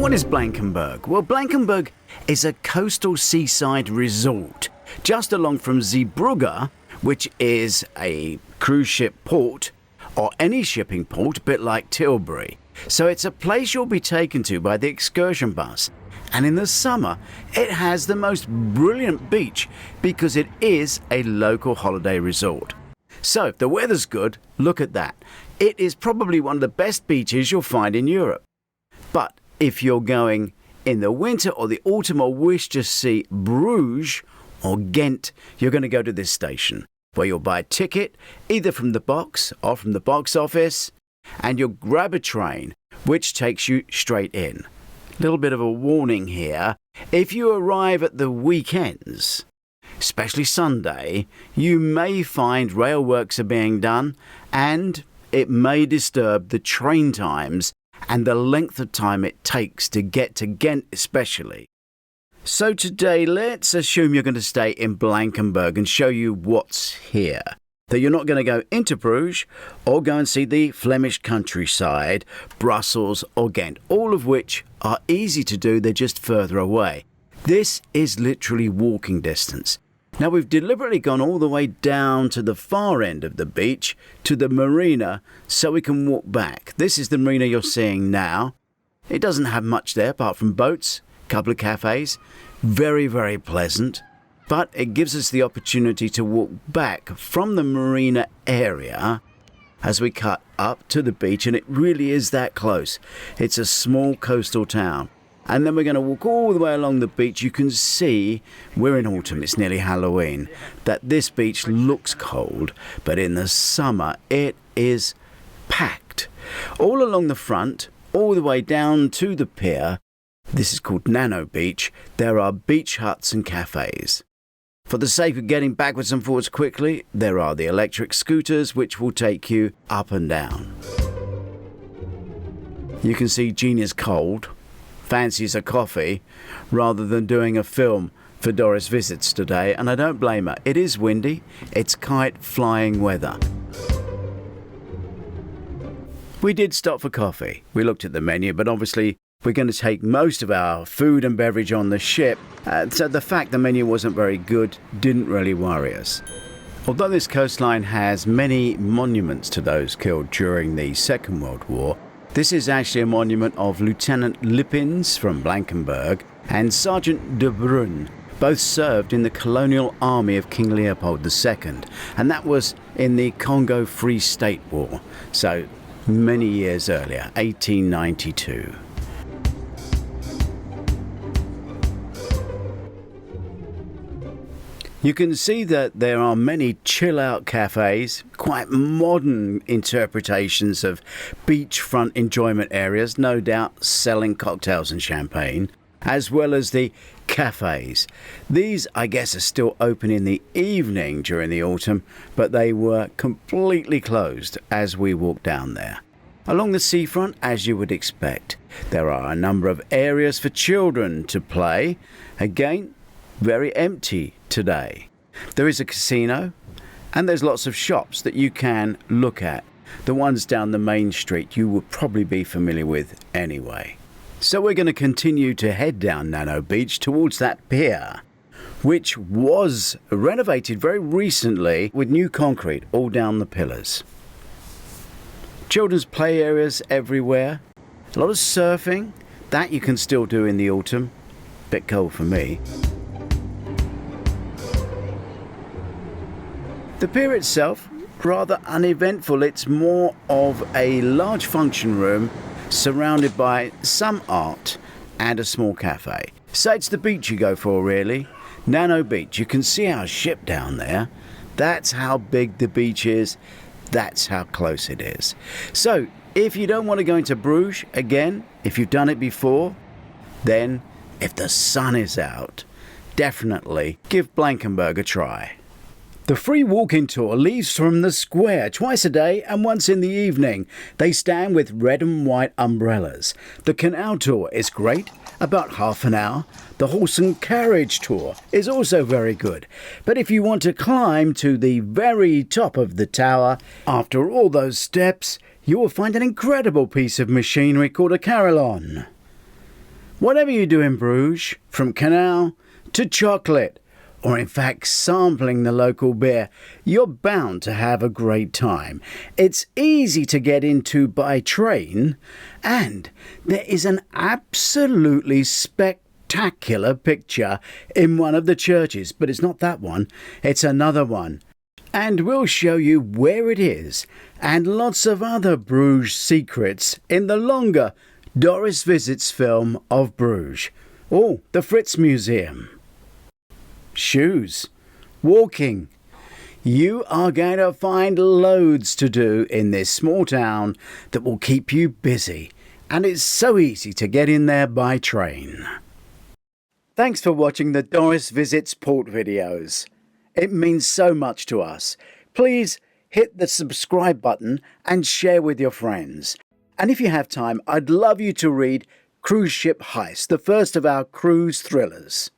What is Blankenberge? Well, Blankenberge is a coastal seaside resort just along from Brugges, which is a cruise ship port or any shipping port, a bit like Tilbury. So it's a place you'll be taken to by the excursion bus. And in the summer, it has the most brilliant beach because it is a local holiday resort. So if the weather's good, look at that. It is probably one of the best beaches you'll find in Europe. But if you're going in the winter or the autumn or wish to see Brugges or Gent, you're going to go to this station where you'll buy a ticket either from the box or from the box office, and you'll grab a train which takes you straight in. Little bit of a warning here: if you arrive at the weekends, especially Sunday, you may find rail works are being done and it may disturb the train times and the length of time it takes to get to Ghent especially. So today, let's assume you're going to stay in Blankenberge and show you what's here. That you're not going to go into Bruges or go and see the Flemish countryside, Brussels or Ghent, all of which are easy to do, they're just further away. This is literally walking distance. Now we've deliberately gone all the way down to the far end of the beach, to the marina, so we can walk back. This is the marina you're seeing now. It doesn't have much there apart from boats, a couple of cafes, very, very pleasant. But it gives us the opportunity to walk back from the marina area as we cut up to the beach, and it really is that close. It's a small coastal town. And then we're going to walk all the way along the beach. You can see we're in autumn, it's nearly Halloween, that this beach looks cold, but in the summer it is packed. All along the front, all the way down to the pier, this is called Nano Beach, there are beach huts and cafes. For the sake of getting backwards and forwards quickly, there are the electric scooters which will take you up and down. You can see Gina's cold, fancies a coffee, rather than doing a film for Doris Visits today, and I don't blame her. It is windy, it's kite flying weather. We did stop for coffee. We looked at the menu, but obviously we're going to take most of our food and beverage on the ship, so the fact the menu wasn't very good didn't really worry us. Although this coastline has many monuments to those killed during the Second World War, this is actually a monument of Lieutenant Lippens from Blankenberge and Sergeant de Brun. Both served in the colonial army of King Leopold II, and that was in the Congo Free State War, so many years earlier, 1892. You can see that there are many chill-out cafes, quite modern interpretations of beachfront enjoyment areas, no doubt selling cocktails and champagne, as well as the cafes. These, I guess, are still open in the evening during the autumn, but they were completely closed as we walked down there. Along the seafront, as you would expect, there are a number of areas for children to play. Again, very empty today. There is a casino and there's lots of shops that you can look at. The ones down the main street you will probably be familiar with anyway. So we're going to continue to head down Nano Beach towards that pier, which was renovated very recently with new concrete all down the pillars. Children's play areas everywhere. A lot of surfing. That you can still do in the autumn. Bit cold for me. The pier itself, rather uneventful. It's more of a large function room surrounded by some art and a small cafe. So it's the beach you go for, really. Nano Beach. You can see our ship down there. That's how big the beach is. That's how close it is. So if you don't want to go into Bruges again, if you've done it before, then if the sun is out, definitely give Blankenberge a try. The free walking tour leaves from the square twice a day and once in the evening. They stand with red and white umbrellas. The canal tour is great, about half an hour. The horse and carriage tour is also very good. But if you want to climb to the very top of the tower, after all those steps, you will find an incredible piece of machinery called a carillon. Whatever you do in Bruges, from canal to chocolate, or in fact sampling the local beer, you're bound to have a great time. It's easy to get into by train, and there is an absolutely spectacular picture in one of the churches, but it's not that one, it's another one. And we'll show you where it is, and lots of other Bruges secrets in the longer Doris Visits film of Bruges. Oh, the Fritz Museum. Shoes. Walking. You are going to find loads to do in this small town that will keep you busy. And it's so easy to get in there by train. Thanks for watching the Doris Visits Port videos. It means so much to us. Please hit the subscribe button and share with your friends. And if you have time, I'd love you to read Cruise Ship Heist, the first of our cruise thrillers.